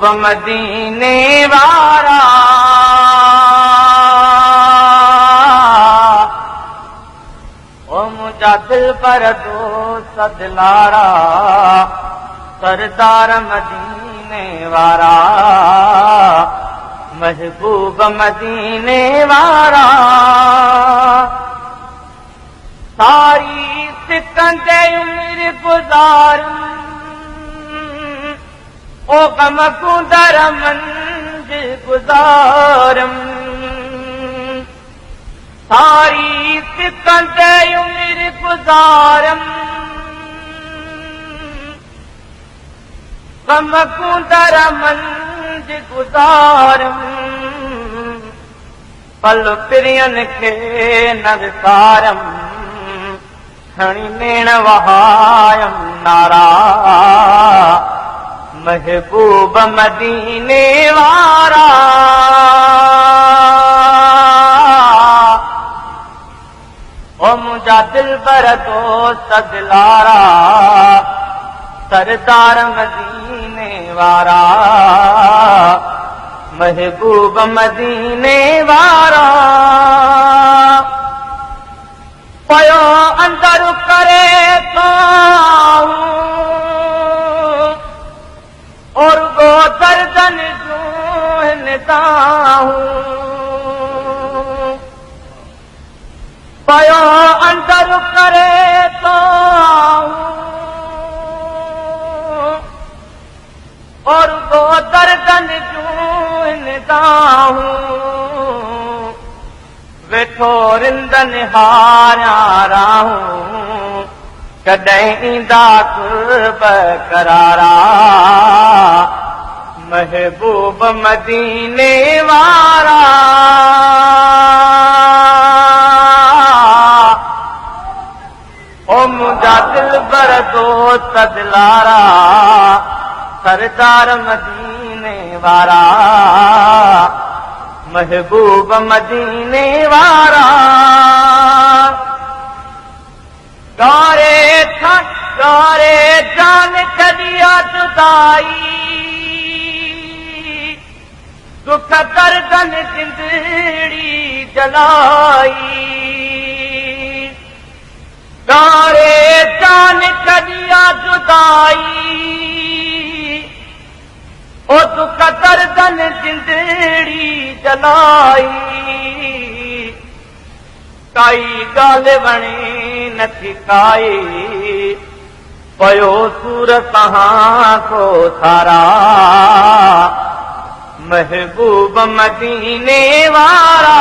मदीने वारा ओ मुझा दिल पर दोस्त दिलारा सरदार मदीने वारा महबूब मदीने वारा सारी सिकंदे उम्र गुजारूं ओ गम कुंदर मंजिल गुजारम सारी सिकंदे उम्र गुजारम गम कुंदर मंजिल गुजारम पल पिरियन के नवकारम खणी नेण वहायम नारा महबूब मदीने वारा ओ मुझा दिल पर दोस्त दिलारा सरदार मदीने वारा महबूब मदीने वारा पयो अंदर करे तो और गो दर्दन जूनता हूँ पयो अंदर करे तो और गो दर्दन जूनता हूँ वेठो रिंदन हारा राहूं कॾहिं ईंदा कुर्ब करारा महबूब मदीने वारा ओ मुझा दिल बर दोस्त दिलारा सरदार मदीने वारा महबूब मदीने वारा गारे जान छॾिया जुदाई दुख दर्दन जिंदड़ी जलाई गारे जान छॾिया जुदाई ओ दुख दर्दन जिंदड़ी जलाई काई ॻाल्हि वणे नथी काई पयो सूर तहां को सारा महबूब मदीने वारा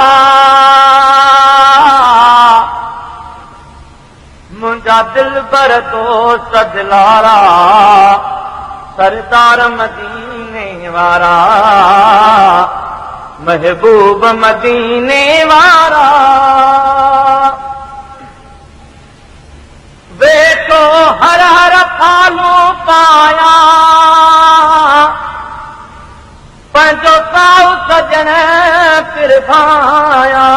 मुंहिंजा दिल बर दोस्त दिलारा सरदार मदीने वारा महबूब मदीने वारा वेठो हर हर फालू पाया पंहिंजो साउ सजण फिर भाया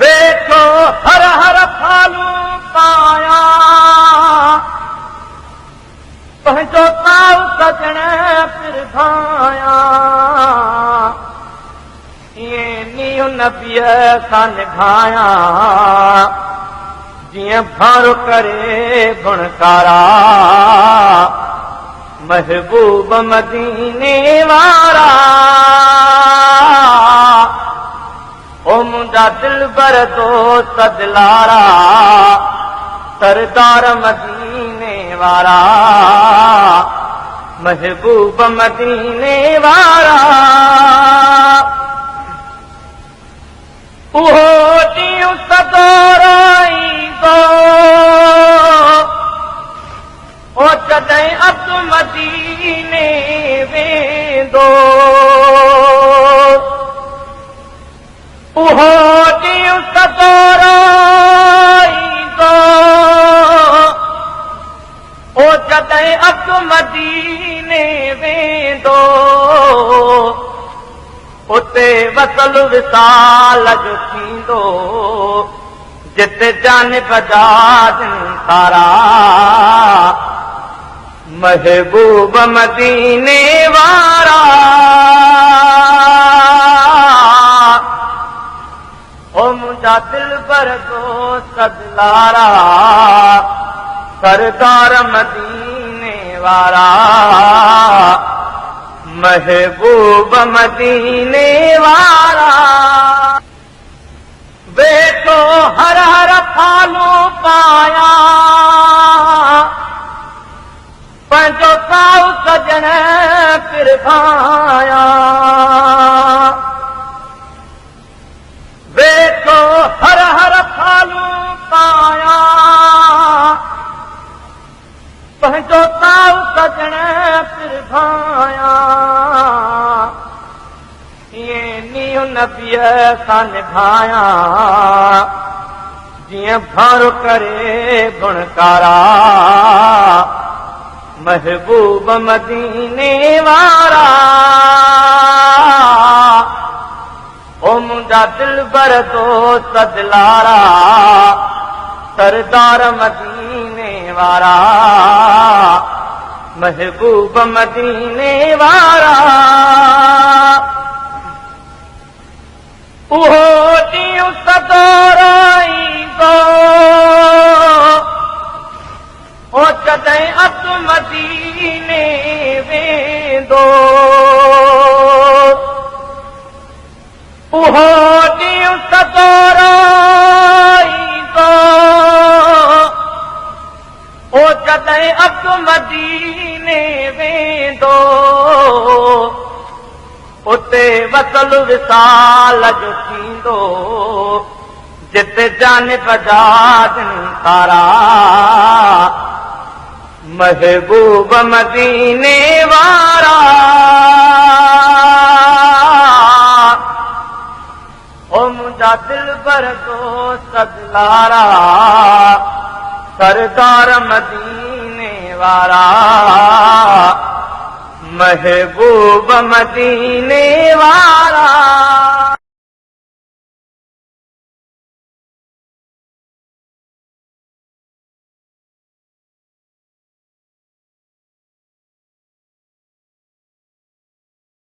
वेठो हर हर फालू पाया पंहिंजो साउ सजण फिर भाया ईअं नबीअ सां निभाया जीअं भारो करे गुणकारा महबूब मदीने वारा ओ मुंहिंजा दिल बर दोस्त दिलारा सरदार मदीने वारा महबूब मदीने वारा उहो ॾींहुं सदोराईंदो ओ जॾहिं अब्दु मदीने वेंदो उहो ॾींहुं सदोराईंदो ओ जॾहिं अब्दु मदीने वेंदो उते वसल विसाल जो थींदो जिते जानिब जा सारा महबूब मदीने वारा ओ मुंहिंजा दिल भर दोस्त दिलारा सरदार मदीने वारा महबूब मदीने वारा वेठो हर हर फालू पाया पंहिंजो साउ सजण फिर भाया वेठो हर हर फालू पाया पंहिंजो साउ सजण फिर भाया ईअं नींहुं नबीअ सां निभाया जीअं भारो करे बुणकारा महबूब मदीने वारा ओ मुंहिंजा दिल भर दोस्त दिलारा सरदार मदीने वारा महबूब मदीने वारा उहो ॾींहुं सदोरो ईंदो ओ जॾहिं अधु मदीने वेंदो उहो ॾींहुं सदोरो ईंदो ओ जॾहिं अधु मदीने वेंदो उते वसल विसाल जो थींदो जिते जान बजादन तारा महबूब मदीने वारा ओ मुंहिंजा दिल भर दोस्त दिलारा सरदार मदीने वारा महबूब मदीने वारा।